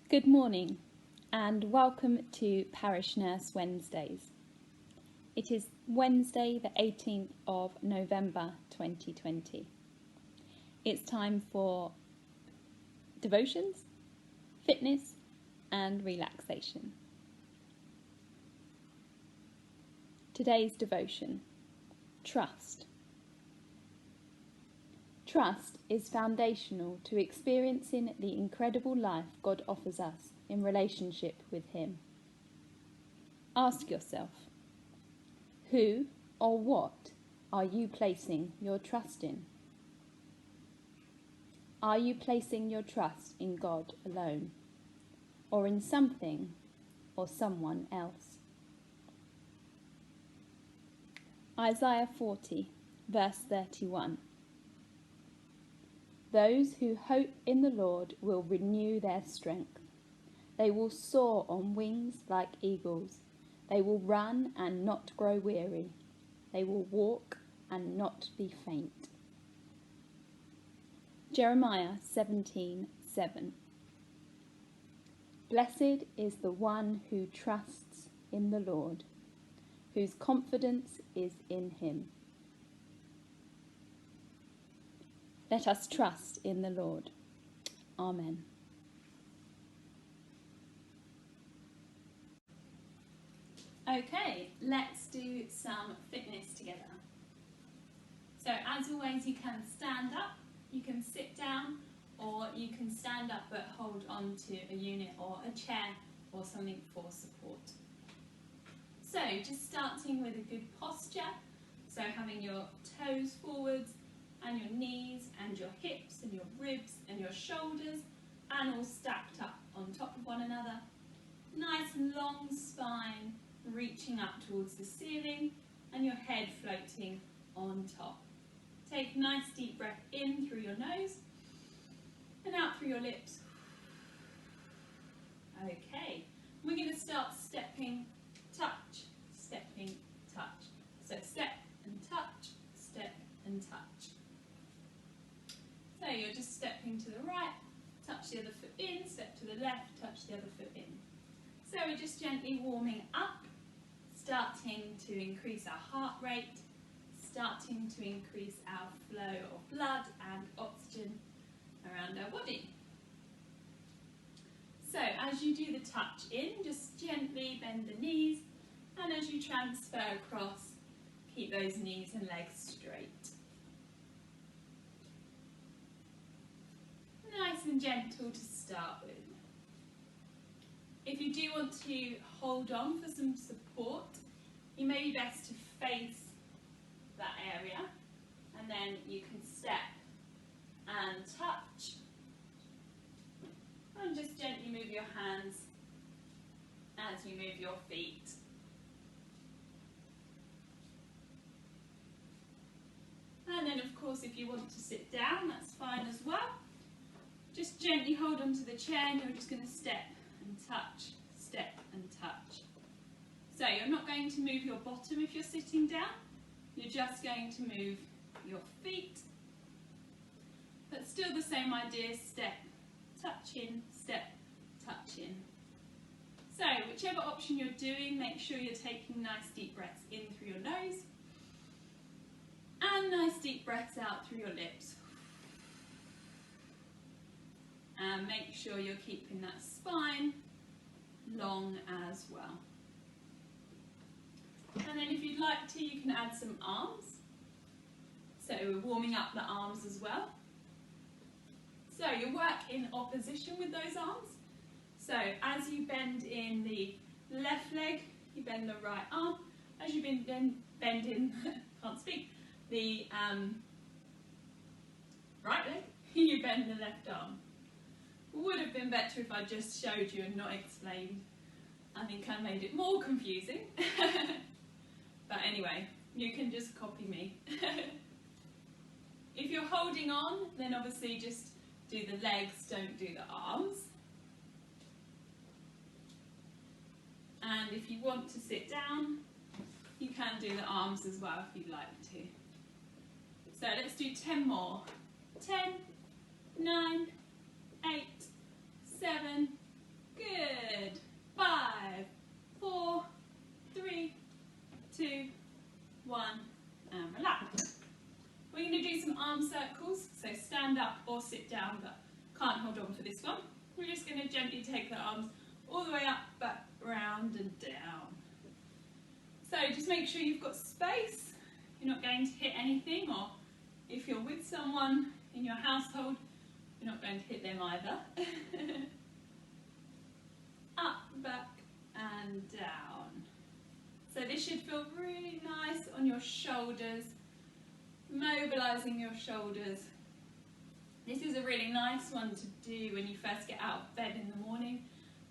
Good morning and welcome to Parish Nurse Wednesdays. It is Wednesday the 18th of November 2020. It's time for devotions, fitness and relaxation. Today's devotion, trust. Trust is foundational to experiencing the incredible life God offers us in relationship with Him. Ask yourself, who or what are you placing your trust in? Are you placing your trust in God alone, or in something or someone else? Isaiah 40, verse 31. Those who hope in the Lord will renew their strength. They will soar on wings like eagles. They will run and not grow weary. They will walk and not be faint. Jeremiah 17:7. Blessed is the one who trusts in the Lord, whose confidence is in Him. Let us trust in the Lord. Amen. Okay, let's do some fitness together. So as always, you can stand up, you can sit down, or you can stand up but hold on to a unit or a chair or something for support. So just starting with a good posture, so having your toes forwards and your knees and your hips and your ribs and your shoulders and all stacked up on top of one another. Nice long spine reaching up towards the ceiling and your head floating on top. Take a nice deep breath in through your nose and out through your lips. Okay, we're going to start stepping, touch, stepping, touch. So step and touch, step and touch. So you're just stepping to the right, touch the other foot in, step to the left, touch the other foot in. So we're just gently warming up, starting to increase our heart rate, starting to increase our flow of blood and oxygen around our body. So as you do the touch in, just gently bend the knees, and as you transfer across, keep those knees and legs straight. Nice and gentle to start with. If you do want to hold on for some support, you may be best to face that area, and then you can step and touch, and just gently move your hands as you move your feet. And then of course if you want to sit down, that's fine as well. Just gently hold onto the chair and you're just going to step and touch, step and touch. So you're not going to move your bottom if you're sitting down, you're just going to move your feet. But still the same idea, step, touch in, step, touch in. So whichever option you're doing, make sure you're taking nice deep breaths in through your nose and nice deep breaths out through your lips. And make sure you're keeping that spine long as well. And then if you'd like to, you can add some arms. So we're warming up the arms as well. So you work in opposition with those arms. So as you bend in the left leg, you bend the right arm. As you bend in, can't speak, the right leg, you bend the left arm. Would have been better if I just showed you and not explained. I think I made it more confusing. But anyway, you can just copy me. If you're holding on, then obviously just do the legs, don't do the arms. And if you want to sit down, you can do the arms as well if you'd like to. So let's do 10 more. 10, 9, 8, 7, sit down but can't hold on for this one. We're just going to gently take the arms all the way up, back, round and down. So just make sure you've got space. You're not going to hit anything, or if you're with someone in your household, you're not going to hit them either. Up, back and down. So this should feel really nice on your shoulders, mobilising your shoulders. This is a really nice one to do when you first get out of bed in the morning.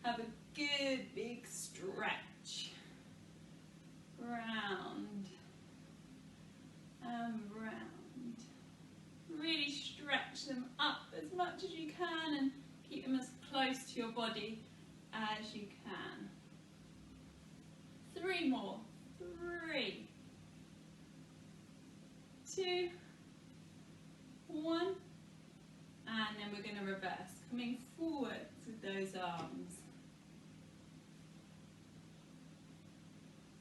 Have a good big stretch. Round and round. Really stretch them up as much as you can and keep them as close to your body as you can. 3 more. 3, 2, 1. And then we're going to reverse, coming forwards with those arms.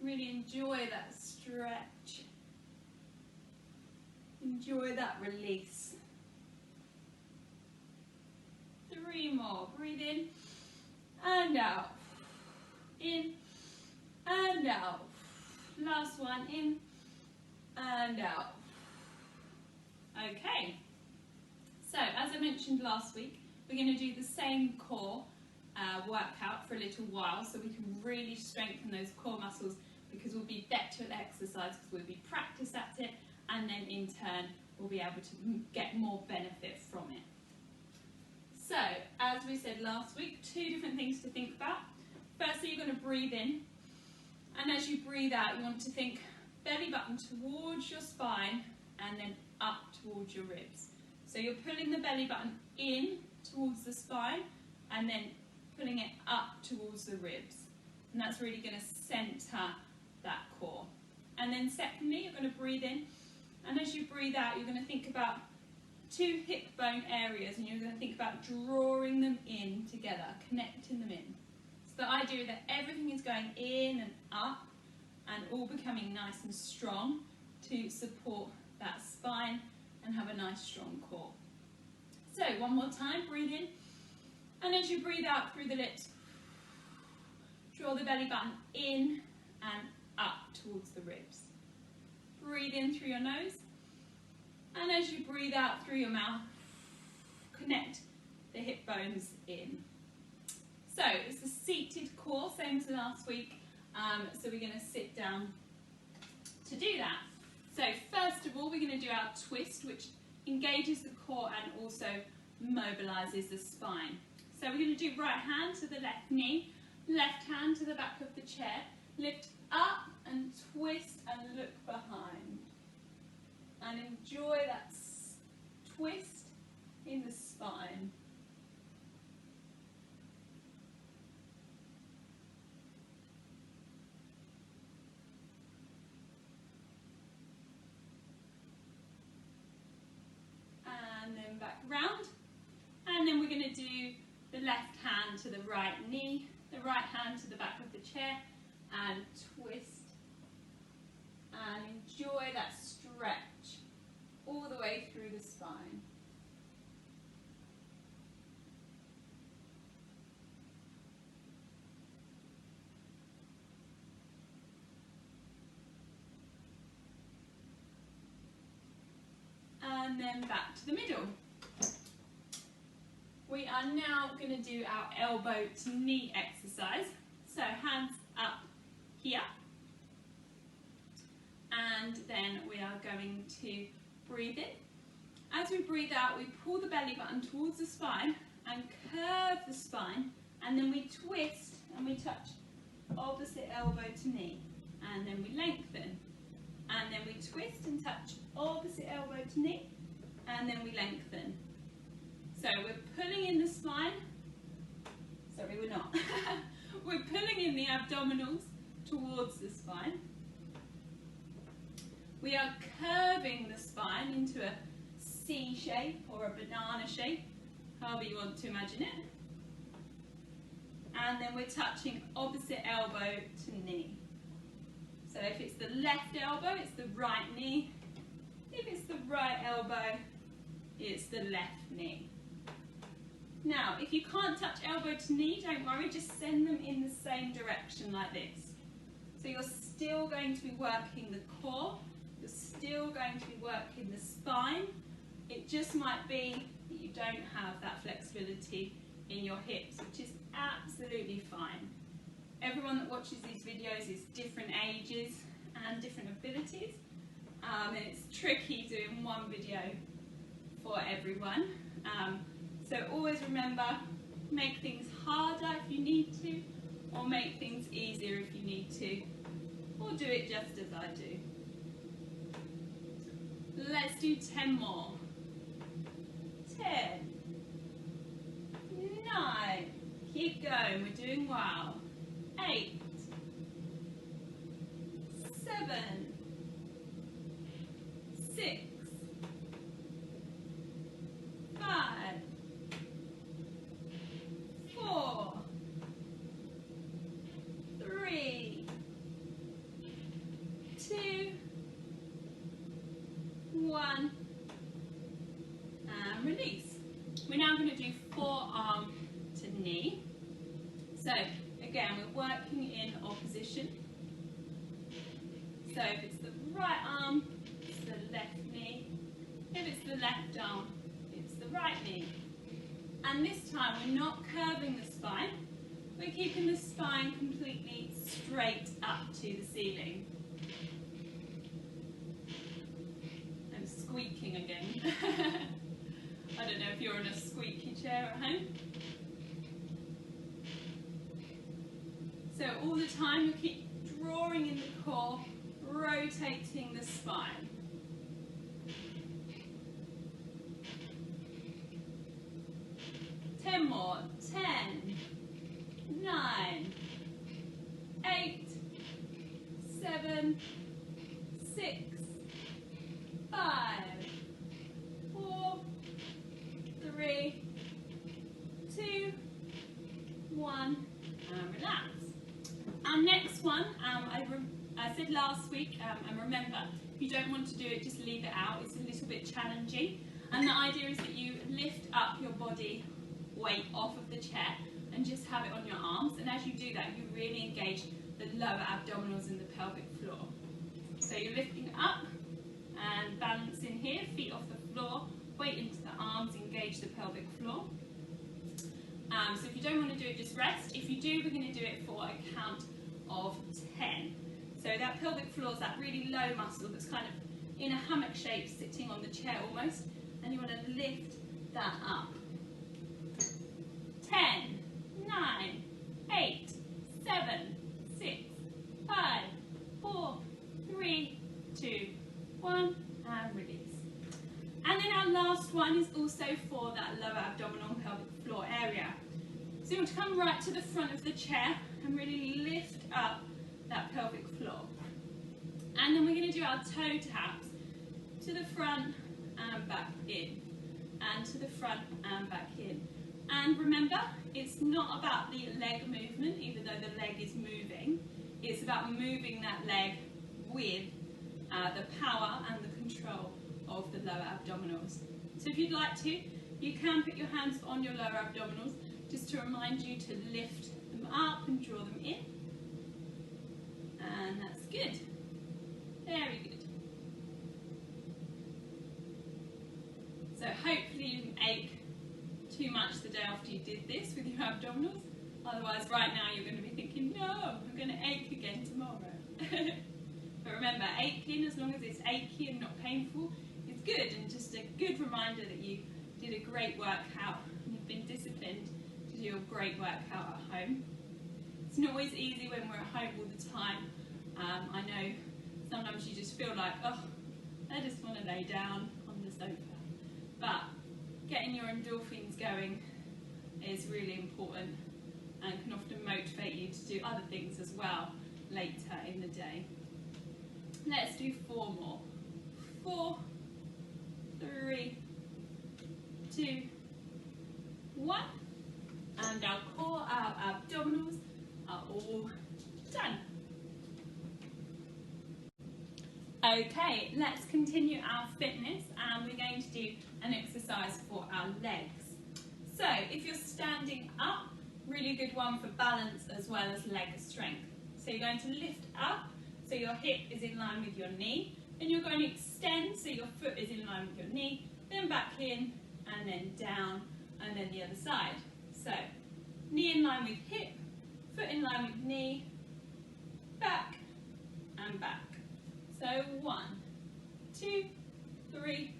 Really enjoy that stretch. Enjoy that release. 3 more. Breathe in and out. In and out. Last one, in and out. Okay. So, as I mentioned last week, we're going to do the same core workout for a little while so we can really strengthen those core muscles, because we'll be better at exercise because we'll be practiced at it, and then in turn we'll be able to get more benefit from it. So, as we said last week, 2 different things to think about. Firstly, you're going to breathe in, and as you breathe out, you want to think belly button towards your spine and then up towards your ribs. So you're pulling the belly button in towards the spine and then pulling it up towards the ribs. And that's really going to centre that core. And then secondly, you're going to breathe in, and as you breathe out, you're going to think about 2 hip bone areas, and you're going to think about drawing them in together, connecting them in. So the idea that everything is going in and up and all becoming nice and strong to support that spine and have a nice strong core. So one more time, breathe in, and as you breathe out through the lips, draw the belly button in and up towards the ribs. Breathe in through your nose, and as you breathe out through your mouth, connect the hip bones in. So it's a seated core, same as last week, so we're going to sit down to do that. So first of all, we're going to do our twist, which engages the core and also mobilises the spine. So we're going to do right hand to the left knee, left hand to the back of the chair, lift up and twist and look behind. And enjoy that twist in the spine. And then back round, and then we're going to do the left hand to the right knee, the right hand to the back of the chair, and twist, and enjoy that stretch all the way through the spine. And then back to the middle. We are now going to do our elbow to knee exercise. So hands up here. And then we are going to breathe in. As we breathe out, we pull the belly button towards the spine and curve the spine, and then we twist and we touch opposite elbow to knee, and then we lengthen, and then we twist and touch opposite elbow to knee, and then we lengthen. So we're pulling in the spine, sorry we're not, we're pulling in the abdominals towards the spine. We are curving the spine into a C shape or a banana shape, however you want to imagine it. And then we're touching opposite elbow to knee. So if it's the left elbow, it's the right knee. If it's the right elbow, it's the left knee. Now, if you can't touch elbow to knee, don't worry, just send them in the same direction like this. So you're still going to be working the core, you're still going to be working the spine. It just might be that you don't have that flexibility in your hips, which is absolutely fine. Everyone that watches these videos is different ages and different abilities, and it's tricky doing one video for everyone. So always remember, make things harder if you need to, or make things easier if you need to, or do it just as I do. Let's do 10 more. 10, 9, keep going, we're doing well. 8, 7, 6, 5, 4, 3, 2, 1, and release. We're now going to do forearm to knee. So again, we're working in opposition. So if it's the right arm, it's the left knee. If it's the left arm, it's the right knee. And this time we're not curving the spine, we're keeping the spine completely straight up to the ceiling. I'm squeaking again. I don't know if you're in a squeaky chair at home. So all the time you keep drawing in the core, rotating the spine. Ten more. 10, 9, 8, 7, 6, 5, 4, 3, 2, 1, and relax. Our next one, I said last week, and remember, if you don't want to do it, just leave it out. It's a little bit challenging. And the idea is that you lift up your body weight off of the chair and just have it on your arms. And as you do that, you really engage the lower abdominals and the pelvic floor. So you're lifting up and balancing here, feet off the floor, weight into the arms, engage the pelvic floor. So if you don't want to do it, just rest. If you do, we're going to do it for a count of 10. So that pelvic floor is that really low muscle that's kind of in a hammock shape, sitting on the chair almost, and you want to lift that up. 10, 9, 8, 7, 6, 5, 4, 3, 2, 1, and release. And then our last one is also for that lower abdominal and pelvic floor area. So you want to come right to the front of the chair and really lift up that pelvic floor. And then we're going to do our toe taps to the front and back in, and to the front and back in. And remember, it's not about the leg movement, even though the leg is moving. It's about moving that leg with the power and the control of the lower abdominals. So if you'd like to, you can put your hands on your lower abdominals just to remind you to lift them up and draw them in. And that's good. Very good. So hopefully you didn't ache too much the day after you did this with your abdominals. Otherwise right now you're going to be thinking, no, I'm going to ache again tomorrow. But remember, aching, as long as it's achy and not painful, is good, and just a good reminder that you did a great workout and you've been disciplined to do a great workout at home. It's not always easy when we're at home all the time. I know sometimes you just feel like, oh, I just want to lay down on the sofa. But getting your endorphins going is really important and can often motivate you to do other things as well later in the day. Let's do 4 more. 4, 3, 2, 1. And our core, our abdominals are all done. Okay, let's continue our fitness, and we're going to do an exercise for our legs. So if you're standing up, really good one for balance as well as leg strength. So you're going to lift up, so your hip is in line with your knee, then you're going to extend, so your foot is in line with your knee, then back in, and then down, and then the other side. So knee in line with hip, foot in line with knee, back, and back. So 1, 2, 3,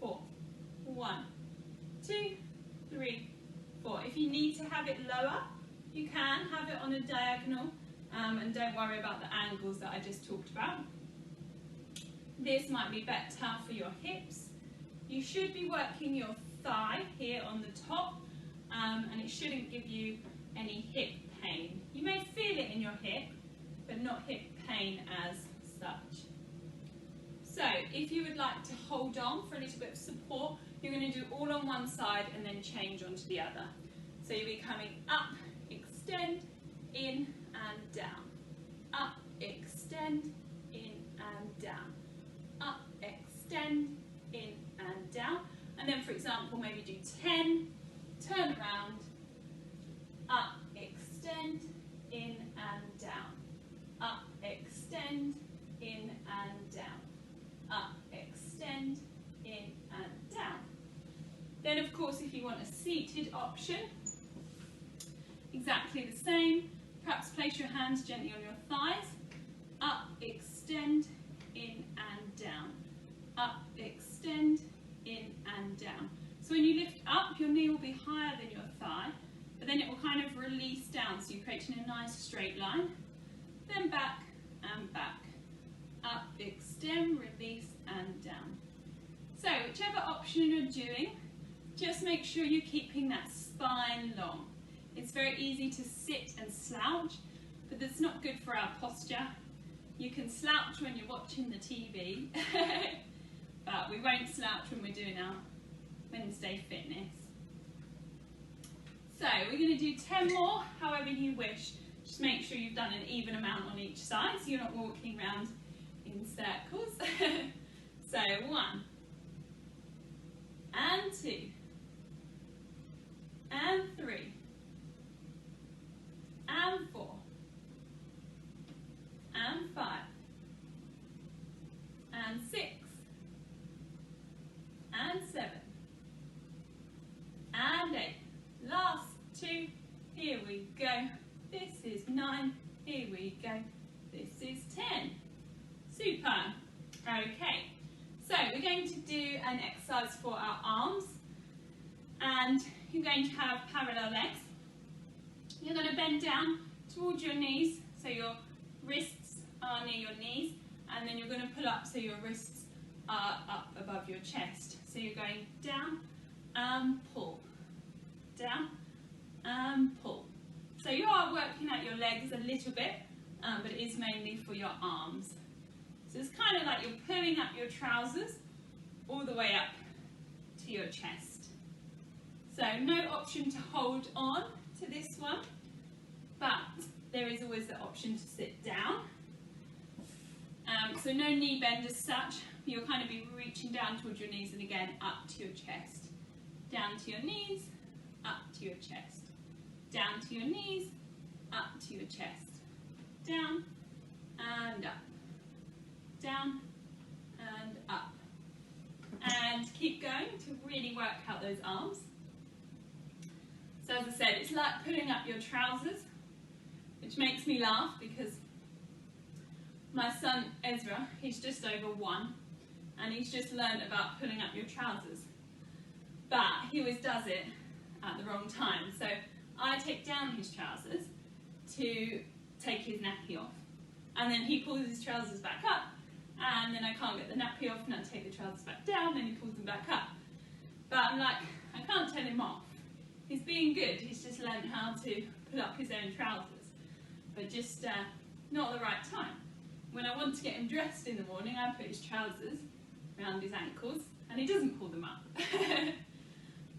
4. 1, 2, 3, 4. If you need to have it lower, you can have it on a diagonal, and don't worry about the angles that I just talked about. This might be better for your hips. You should be working your thigh here on the top, and it shouldn't give you any hip pain. You may feel it in your hip, but not hip pain as such. So if you would like to hold on for a little bit of support, you're going to do all on one side and then change onto the other. So you'll be coming up, extend, in and down. Up, extend, in and down. Up, extend, in and down. And then for example, maybe do 10, turn around, up, extend, in and down. Up, extend, in and down. Up, extend, in and down. Then of course if you want a seated option, exactly the same. Perhaps place your hands gently on your thighs. Up, extend, in and down. Up, extend, in and down. So when you lift up, your knee will be higher than your thigh, but then it will kind of release down, so you're creating a nice straight line. Then back and back. Up, extend, release and down. So whichever option you're doing, just make sure you're keeping that spine long. It's very easy to sit and slouch, but that's not good for our posture. You can slouch when you're watching the TV, but we won't slouch when we're doing our Wednesday fitness. So we're going to do 10 more, however you wish. Just make sure you've done an even amount on each side, so you're not walking around in circles. So 1, and 2, and 3, and 4, and 5, and 6, and 7, and 8. Last 2, here we go. This is 9, here we go. This is 10. Super. Okay, so we're going to do an exercise for our arms, and you're going to have parallel legs. You're going to bend down towards your knees, so your wrists are near your knees, and then you're going to pull up so your wrists are up above your chest. So you're going down and pull, down and pull. So you are working out your legs a little bit, but it is mainly for your arms. So it's kind of like you're pulling up your trousers all the way up to your chest. So no option to hold on to this one, but there is always the option to sit down. So no knee bend as such. You'll kind of be reaching down towards your knees and again up to your chest. Down to your knees, up to your chest. Down to your knees, up to your chest. Down and up. Down and up. And keep going to really work out those arms. So as I said, it's like pulling up your trousers, which makes me laugh because my son Ezra, he's just over 1, and he's just learned about pulling up your trousers. But he always does it at the wrong time. So I take down his trousers to take his nappy off. And then he pulls his trousers back up, and then I can't get the nappy off, and I take the trousers back down, and he pulls them back up. But I'm like, I can't tell him off. He's being good, he's just learned how to pull up his own trousers. But just not at the right time. When I want to get him dressed in the morning, I put his trousers around his ankles, and he doesn't pull them up.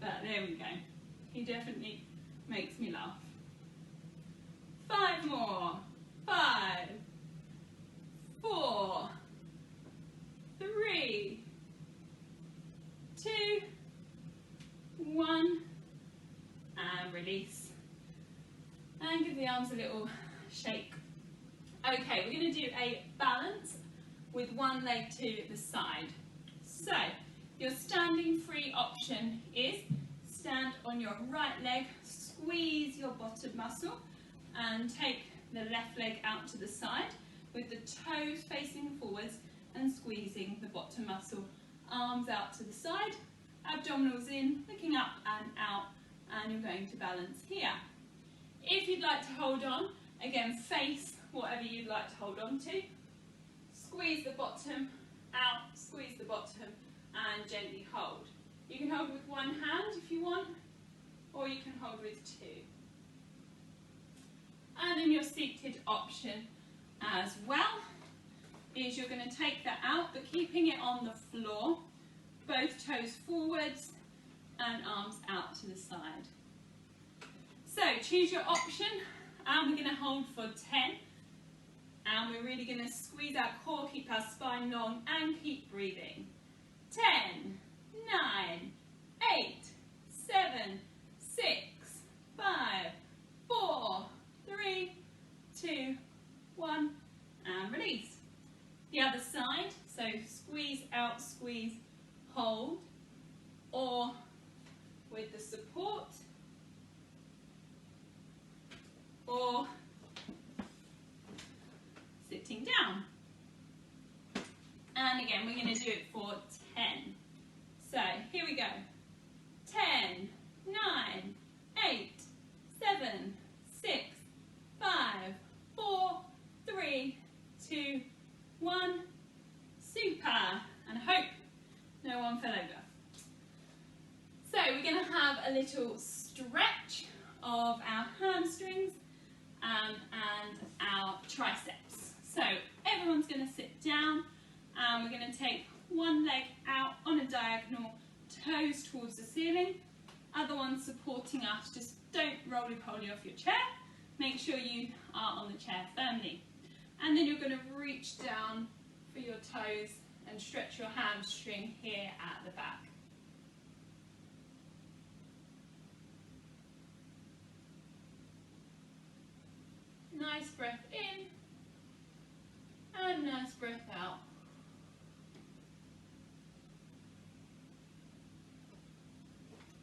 But there we go. He definitely makes me laugh. 5 more. 5, 4, 3, 2, release. And give the arms a little shake. Okay, we're going to do a balance with one leg to the side. So, your standing free option is stand on your right leg, squeeze your bottom muscle, and take the left leg out to the side with the toes facing forwards and squeezing the bottom muscle. Arms out to the side, abdominals in, looking up and out, and you're going to balance here. If you'd like to hold on, again face whatever you'd like to hold on to. Squeeze the bottom out, squeeze the bottom, and gently hold. You can hold with one hand if you want, or you can hold with two. And then your seated option as well is you're going to take that out, but keeping it on the floor, both toes forwards and arms out to the side. So choose your option, and we're going to hold for 10, and we're really going to squeeze our core, keep our spine long, and keep breathing. 10, 9, 8, 7, 6, 5, 4, 3, 2, 1, and release. The other side, so squeeze out, squeeze, hold, or with the support, or sitting down. And again, we're going to do it for 10. So here we go. 10, 9, 8, 7, 6, 5, 4, 3, 2, 1. Super. And I hope no one fell over. So we're going to have a little stretch of our hamstrings and our triceps. So everyone's going to sit down, and we're going to take one leg out on a diagonal, toes towards the ceiling, other one supporting us. Just don't roly-poly off your chair. Make sure you are on the chair firmly. And then you're going to reach down for your toes and stretch your hamstring here at the back. Nice breath in and nice breath out.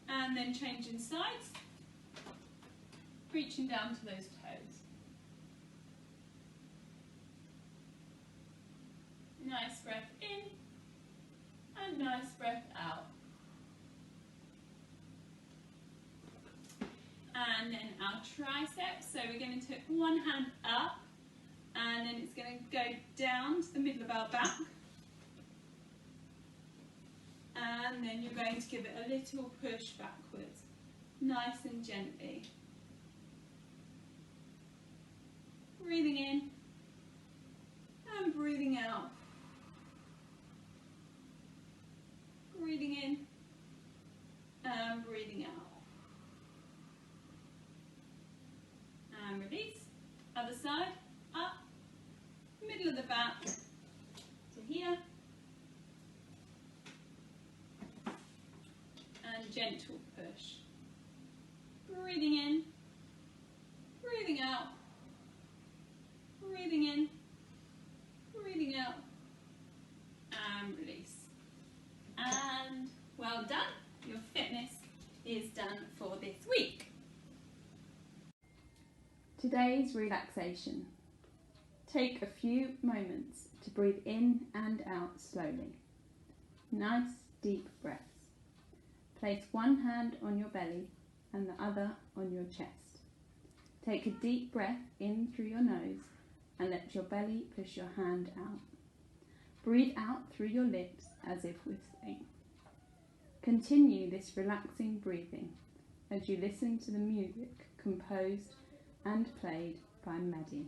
And then changing sides, reaching down to those toes. Nice breath in and nice breath out. And then our triceps, so we're going to take one hand up, and then it's going to go down to the middle of our back. And then you're going to give it a little push backwards, nice and gently. Breathing in and breathing out. Breathing in and breathing out. And release. Other side, up, middle of the back to here. And gentle push. Breathing in, breathing out, breathing in, breathing out, and release. And well done. Your fitness is done for this week. Today's relaxation. Take a few moments to breathe in and out slowly. Nice deep breaths. Place one hand on your belly and the other on your chest. Take a deep breath in through your nose and let your belly push your hand out. Breathe out through your lips as if whistling. Continue this relaxing breathing as you listen to the music composed and played by Maddie.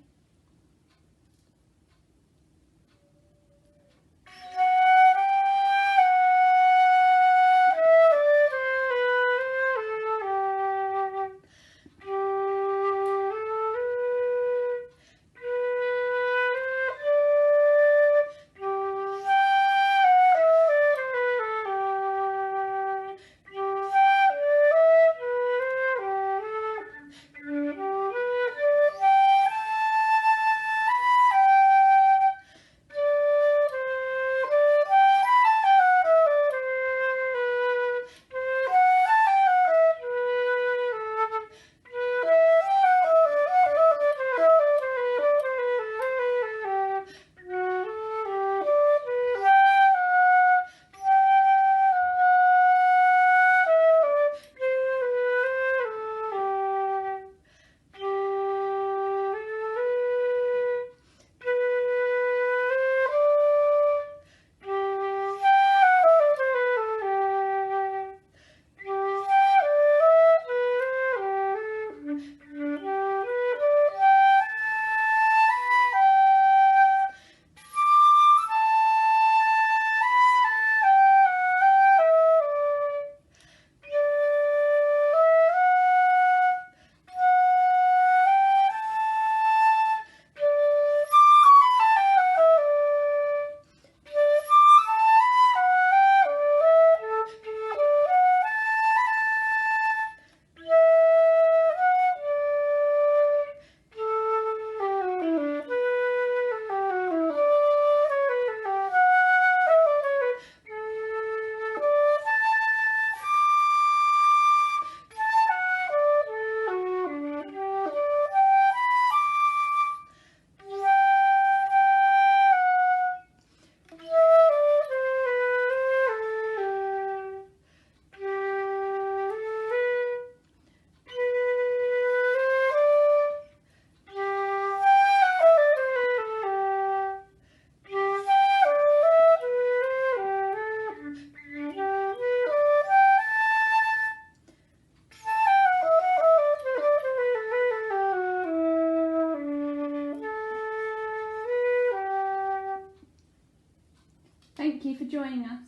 Thank you for joining us.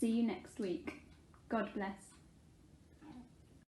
See you next week. God bless.